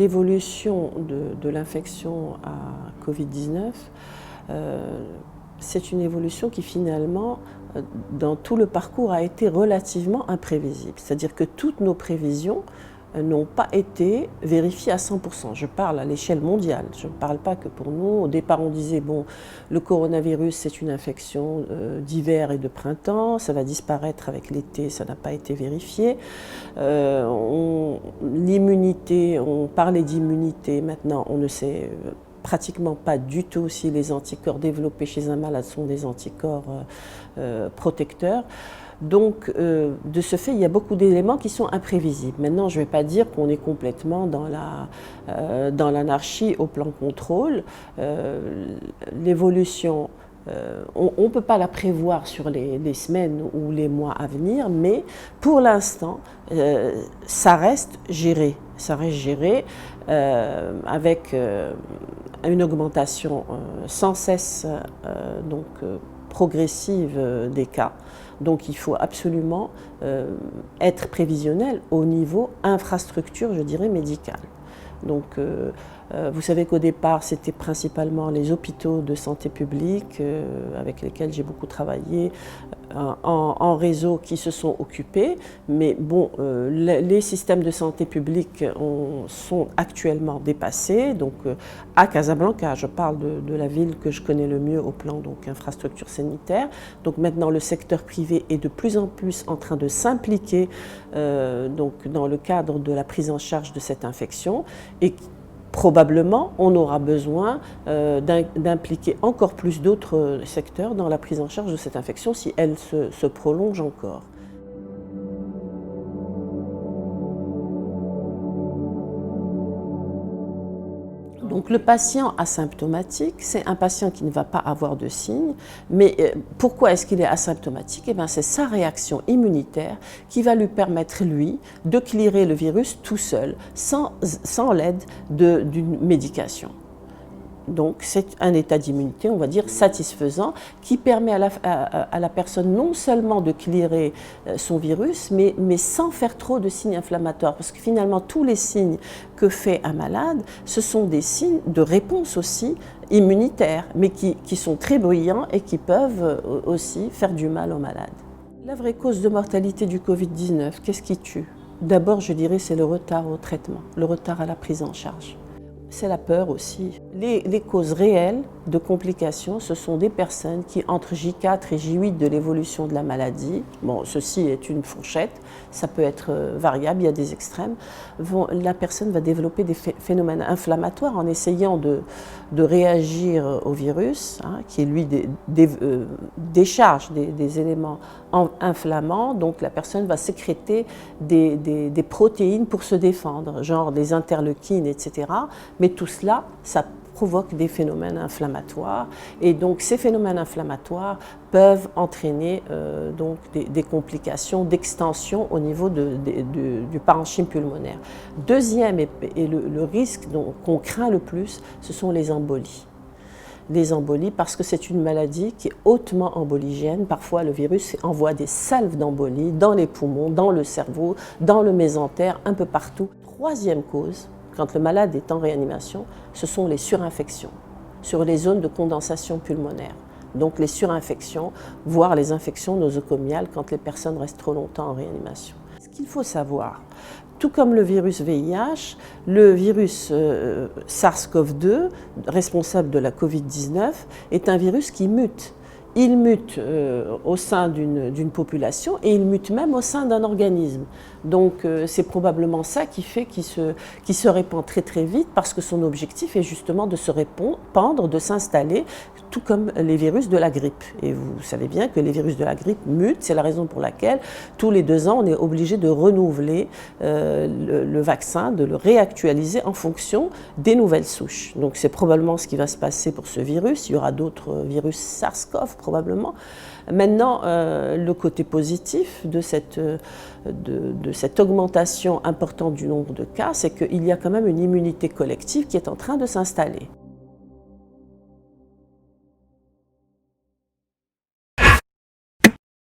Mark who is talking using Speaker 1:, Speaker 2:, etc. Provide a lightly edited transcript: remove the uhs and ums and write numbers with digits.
Speaker 1: l'évolution de l'infection à Covid-19, c'est une évolution qui finalement, dans tout le parcours, a été relativement imprévisible. C'est-à-dire que toutes nos prévisions n'ont pas été vérifiées à 100%. Je parle à l'échelle mondiale, je ne parle pas que pour nous. Au départ, on disait, bon, le coronavirus, c'est une infection d'hiver et de printemps, ça va disparaître avec l'été, ça n'a pas été vérifié. L'immunité, on parlait d'immunité, maintenant on ne sait pratiquement pas du tout si les anticorps développés chez un malade sont des anticorps protecteurs. Donc, de ce fait, il y a beaucoup d'éléments qui sont imprévisibles. Maintenant, je ne vais pas dire qu'on est complètement dans l'anarchie au plan contrôle. L'évolution, on ne peut pas la prévoir sur les semaines ou les mois à venir, mais pour l'instant, ça reste géré. Ça reste géré avec une augmentation sans cesse progressive des cas. Donc il faut absolument être prévisionnel au niveau infrastructure, je dirais, médicale. Donc vous savez qu'au départ, c'était principalement les hôpitaux de santé publique avec lesquels j'ai beaucoup travaillé en réseau qui se sont occupés. Mais bon, les systèmes de santé publique sont actuellement dépassés. Donc à Casablanca, je parle de la ville que je connais le mieux au plan donc infrastructure sanitaire. Donc maintenant, le secteur privé est de plus en plus en train de s'impliquer donc dans le cadre de la prise en charge de cette infection. Et probablement, on aura besoin d'impliquer encore plus d'autres secteurs dans la prise en charge de cette infection si elle se prolonge encore. Donc le patient asymptomatique, c'est un patient qui ne va pas avoir de signes, mais pourquoi est-ce qu'il est asymptomatique? Eh bien, c'est sa réaction immunitaire qui va lui permettre, lui, de clearer le virus tout seul, sans l'aide d'une médication. Donc c'est un état d'immunité, on va dire, satisfaisant, qui permet à la personne non seulement de clearer son virus, mais sans faire trop de signes inflammatoires. Parce que finalement, tous les signes que fait un malade, ce sont des signes de réponse aussi immunitaire, mais qui sont très bruyants et qui peuvent aussi faire du mal au malade. La vraie cause de mortalité du Covid-19, qu'est-ce qui tue? D'abord, je dirais, c'est le retard au traitement, le retard à la prise en charge. C'est la peur aussi. Les causes réelles de complications, ce sont des personnes qui, entre J4 et J8 de l'évolution de la maladie, bon, ceci est une fourchette, ça peut être variable, il y a des extrêmes, la personne va développer des phénomènes inflammatoires en essayant de réagir au virus, hein, qui lui décharge des éléments inflammants, donc la personne va sécréter des protéines pour se défendre, genre des interleukines, etc. Mais tout cela, ça provoque des phénomènes inflammatoires et donc ces phénomènes inflammatoires peuvent entraîner donc des complications d'extension au niveau du parenchyme pulmonaire. Deuxième et le risque qu'on craint le plus, ce sont les embolies. Les embolies parce que c'est une maladie qui est hautement emboligène. Parfois le virus envoie des salves d'embolie dans les poumons, dans le cerveau, dans le mésentère, un peu partout. Troisième cause, quand le malade est en réanimation, ce sont les surinfections sur les zones de condensation pulmonaire. Donc les surinfections, voire les infections nosocomiales quand les personnes restent trop longtemps en réanimation. Ce qu'il faut savoir, tout comme le virus VIH, le virus SARS-CoV-2, responsable de la Covid-19, est un virus qui mute. Il mute au sein d'une population et il mute même au sein d'un organisme. Donc c'est probablement ça qui fait qu'il se répand très très vite parce que son objectif est justement de se répandre, de s'installer, tout comme les virus de la grippe. Et vous savez bien que les virus de la grippe mutent, c'est la raison pour laquelle tous les 2 ans on est obligé de renouveler le vaccin, de le réactualiser en fonction des nouvelles souches. Donc c'est probablement ce qui va se passer pour ce virus. Il y aura d'autres virus SARS-CoV probablement. Maintenant, le côté positif de cette augmentation importante du nombre de cas, c'est qu'il y a quand même une immunité collective qui est en train de s'installer.